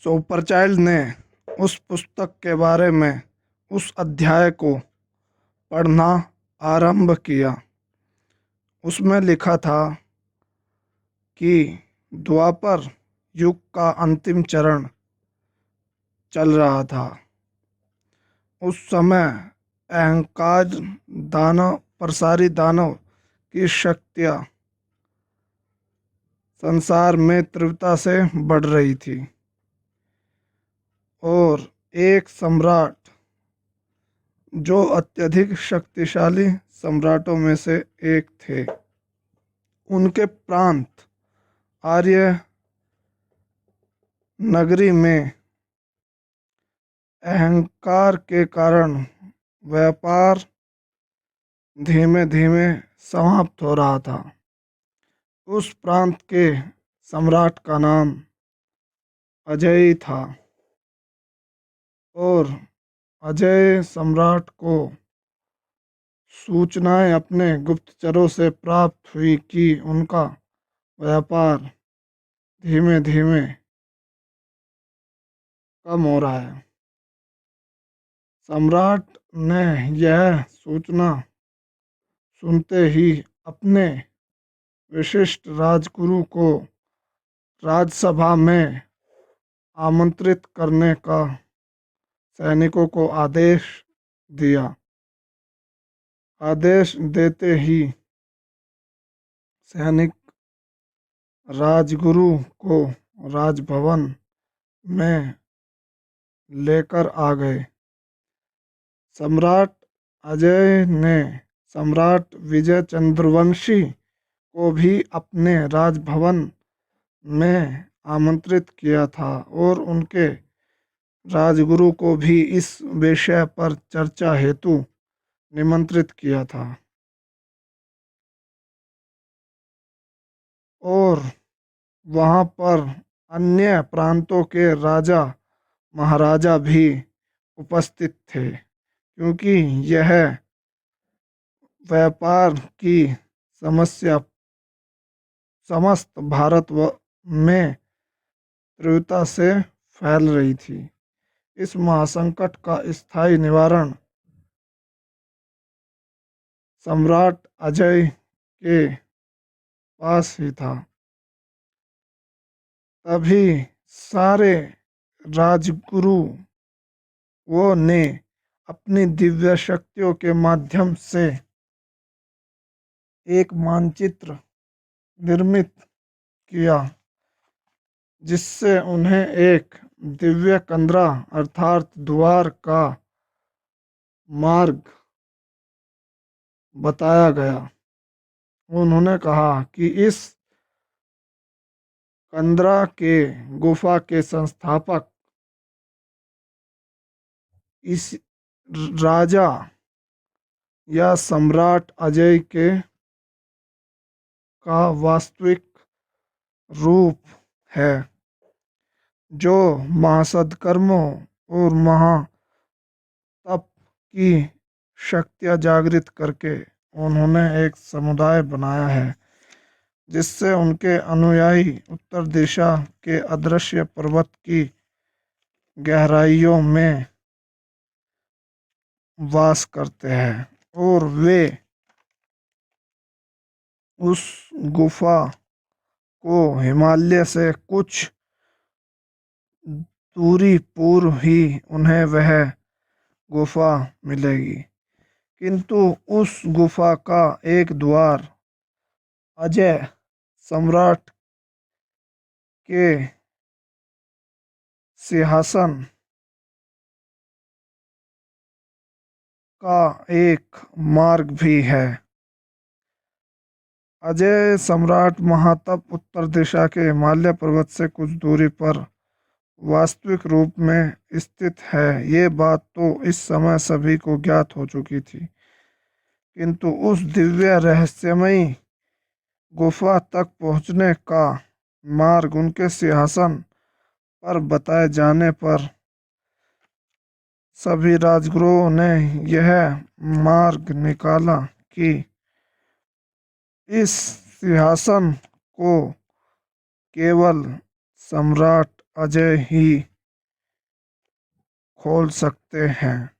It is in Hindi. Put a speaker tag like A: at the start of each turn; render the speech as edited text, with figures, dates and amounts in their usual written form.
A: सोपरचाइल्ड ने उस पुस्तक के बारे में उस अध्याय को पढ़ना आरंभ किया। उसमें लिखा था कि द्वापर युग का अंतिम चरण चल रहा था। उस समय अहंकार दानव प्रसारी दानव की शक्तियाँ संसार में तीव्रता से बढ़ रही थी और एक सम्राट जो अत्यधिक शक्तिशाली सम्राटों में से एक थे, उनके प्रांत आर्य नगरी में अहंकार के कारण व्यापार धीमे धीमे समाप्त हो रहा था। उस प्रांत के सम्राट का नाम अजय था और अजय सम्राट को सूचनाएं अपने गुप्तचरों से प्राप्त हुई कि उनका व्यापार धीमे धीमे कम हो रहा है। सम्राट ने यह सूचना सुनते ही अपने विशिष्ट राजगुरु को राजसभा में आमंत्रित करने का सैनिकों को आदेश दिया। आदेश देते ही सैनिक राजगुरु को राजभवन में लेकर आ गए। सम्राट अजय ने सम्राट विजय चंद्रवंशी को भी अपने राजभवन में आमंत्रित किया था और उनके राजगुरु को भी इस विषय पर चर्चा हेतु निमंत्रित किया था। और वहाँ पर अन्य प्रांतों के राजा महाराजा भी उपस्थित थे, क्योंकि यह व्यापार की समस्या समस्त भारत में तीव्रता से फैल रही थी। इस महासंकट का स्थायी निवारण सम्राट अजय के पास ही था। तभी सारे राजगुरुओं ने अपनी दिव्य शक्तियों के माध्यम से एक मानचित्र निर्मित किया, जिससे उन्हें एक दिव्य कंदरा अर्थात द्वार का मार्ग बताया गया। उन्होंने कहा कि इस कंदरा के गुफा के संस्थापक इस राजा या सम्राट अजय के का वास्तविक रूप है, जो महासत्कर्मों और महातप की शक्तियाँ जागृत करके उन्होंने एक समुदाय बनाया है, जिससे उनके अनुयायी उत्तर दिशा के अदृश्य पर्वत की गहराइयों में वास करते हैं और वे उस गुफा को हिमालय से कुछ दूरी पूर्व ही उन्हें वह गुफा मिलेगी। किंतु उस गुफा का एक द्वार अजय सम्राट के सिंहासन का एक मार्ग भी है। अजय सम्राट महातप उत्तर दिशा के हिमालय पर्वत से कुछ दूरी पर वास्तविक रूप में स्थित है। ये बात तो इस समय सभी को ज्ञात हो चुकी थी, किंतु उस दिव्य रहस्यमयी गुफा तक पहुंचने का मार्ग उनके सिंहासन पर बताए जाने पर सभी राजगुरुओं ने यह मार्ग निकाला कि इस सिंहासन को केवल सम्राट अजय ही खोल सकते हैं।